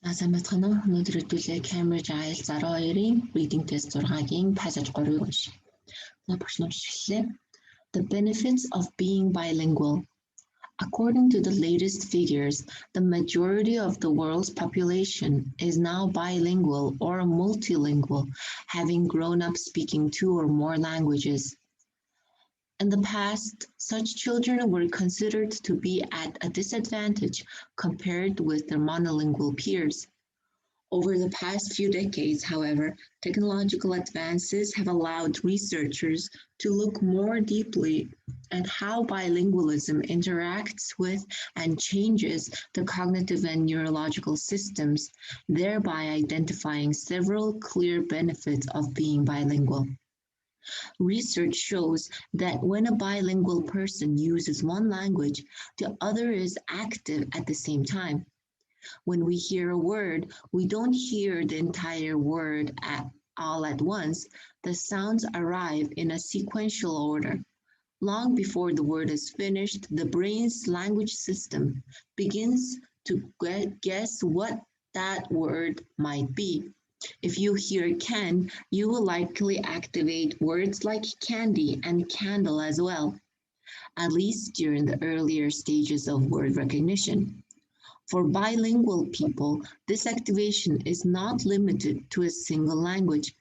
За сайн байцгаана уу? Өнөөдөр хэдүүлээ Cambridge IELTS 12-ийн reading test 6-гийн passage 3-ыг уншия. Багш нь уншилээ. The benefits of being bilingual. According to the latest figures, the majority of the world's population is now bilingual or multilingual, having grown up speaking 2 or more languages. In the past, such children were considered to be at a disadvantage compared with their monolingual peers. Over the past few decades, however, technological advances have allowed researchers to look more deeply at how bilingualism interacts with and changes the cognitive and neurological systems, thereby identifying several clear benefits of being bilingual. Research shows that when a bilingual person uses one language, the other is active at the same time. When we hear a word, we don't hear the entire word all at once. The sounds arrive in a sequential order. Long before the word is finished, the brain's language system begins to guess what that word might be. If you hear can, you will likely activate words like candy and candle as well, at least during the earlier stages of word recognition. For bilingual people, this activation is not limited to a single language.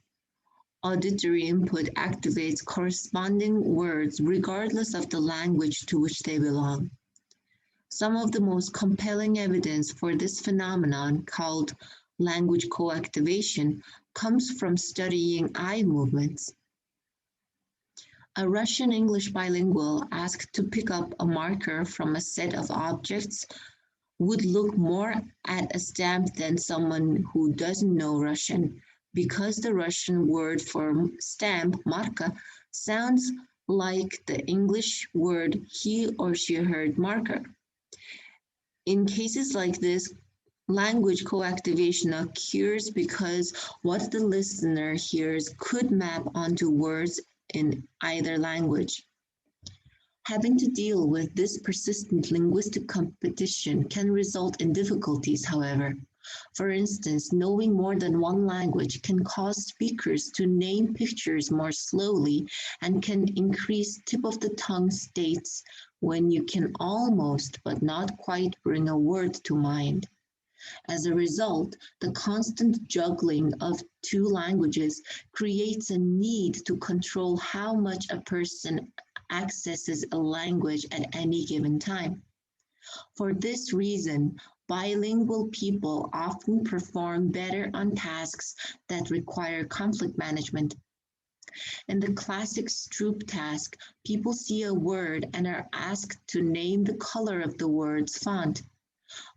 Auditory input activates corresponding words regardless of the language to which they belong. Some of the most compelling evidence for this phenomenon, called language co-activation, comes from studying eye movements. A Russian English bilingual asked to pick up a marker from a set of objects would look more at a stamp than someone who doesn't know Russian, because the Russian word for stamp, marka, sounds like the English word he or she heard marker. In cases like this, language co-activation occurs because what the listener hears could map onto words in either language. Having to deal with this persistent linguistic competition can result in difficulties, however. For instance, knowing more than one language can cause speakers to name pictures more slowly and can increase tip-of-the-tongue states when you can almost but not quite bring a word to mind. As a result, the constant juggling of two languages creates a need to control how much a person accesses a language at any given time. For this reason, bilingual people often perform better on tasks that require conflict management. In the classic Stroop task, people see a word and are asked to name the color of the word's font.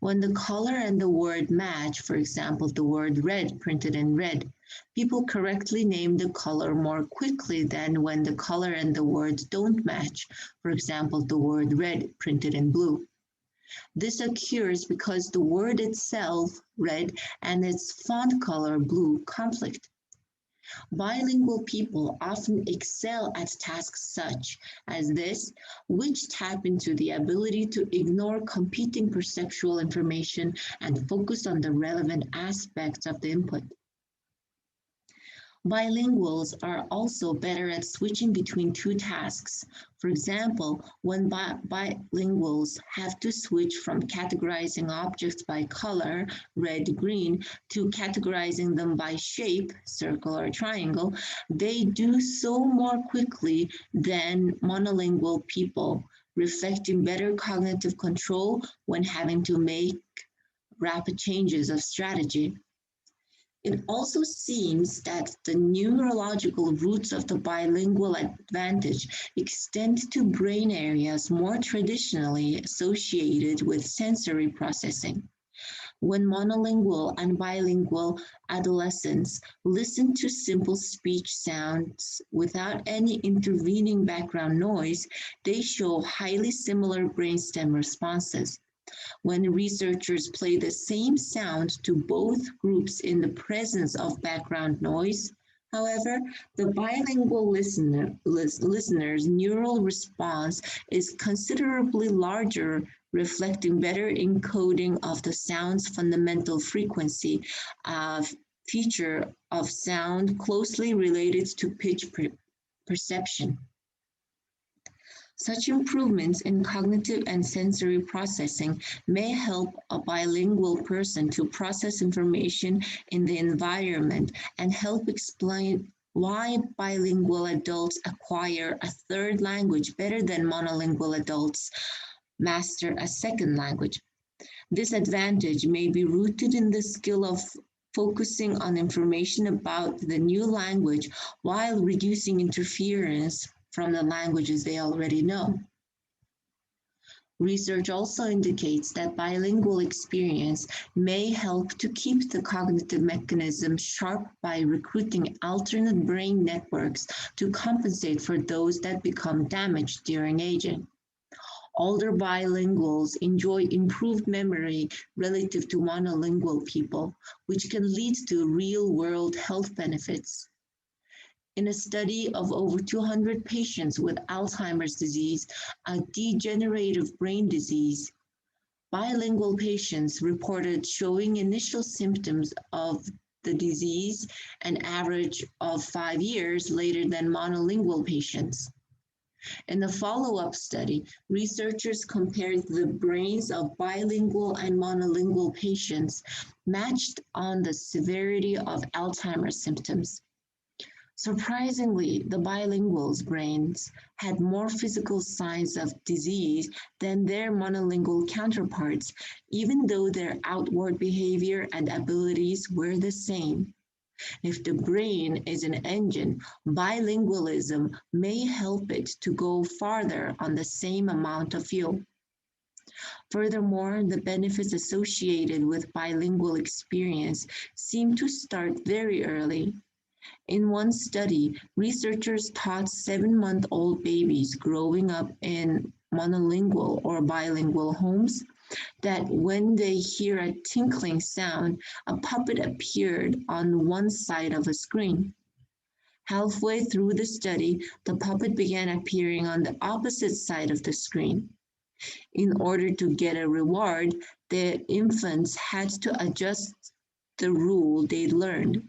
When the color and the word match, for example, the word red printed in red, people correctly name the color more quickly than when the color and the word don't match, for example, the word red printed in blue. This occurs because the word itself, red, and its font color, blue, conflict. Bilingual people often excel at tasks such as this, which tap into the ability to ignore competing perceptual information and focus on the relevant aspects of the input. Bilinguals are also better at switching between two tasks. For example, when bilinguals have to switch from categorizing objects by color, red, green, to categorizing them by shape, circle or triangle, they do so more quickly than monolingual people, reflecting better cognitive control when having to make rapid changes of strategy. It also seems that the neurological roots of the bilingual advantage extend to brain areas more traditionally associated with sensory processing. When monolingual and bilingual adolescents listen to simple speech sounds without any intervening background noise, they show highly similar brainstem responses. When researchers play the same sound to both groups in the presence of background noise, However, the bilingual listener's neural response is considerably larger, reflecting better encoding of the sound's fundamental frequency, a feature of sound closely related to pitch perception. Such improvements in cognitive and sensory processing may help a bilingual person to process information in the environment and help explain why bilingual adults acquire a third language better than monolingual adults master a second language. This advantage may be rooted in the skill of focusing on information about the new language while reducing interference from the languages they already know. Research also indicates that bilingual experience may help to keep the cognitive mechanism sharp by recruiting alternate brain networks to compensate for those that become damaged during aging. Older bilinguals enjoy improved memory relative to monolingual people, which can lead to real-world health benefits. In a study of over 200 patients with Alzheimer's disease, a degenerative brain disease, bilingual patients reported showing initial symptoms of the disease an average of 5 years later than monolingual patients. In the follow-up study, researchers compared the brains of bilingual and monolingual patients matched on the severity of Alzheimer's symptoms. Surprisingly, the bilinguals' brains had more physical signs of disease than their monolingual counterparts, even though their outward behavior and abilities were the same. If the brain is an engine, bilingualism may help it to go farther on the same amount of fuel. Furthermore, the benefits associated with bilingual experience seem to start very early. In one study, researchers taught 7-month-old babies growing up in monolingual or bilingual homes that when they hear a tinkling sound, a puppet appeared on one side of a screen. Halfway through the study, the puppet began appearing on the opposite side of the screen. In order to get a reward, the infants had to adjust the rule they'd learned.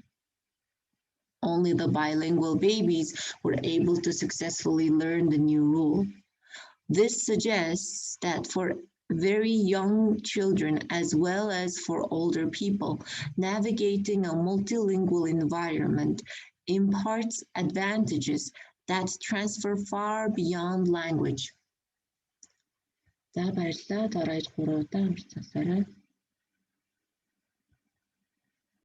Only the bilingual babies were able to successfully learn the new rule. This suggests that for very young children as well as for older people, navigating a multilingual environment imparts advantages that transfer far beyond language. За баярлалаа. Дараа 3 удаа амжилт засаарай.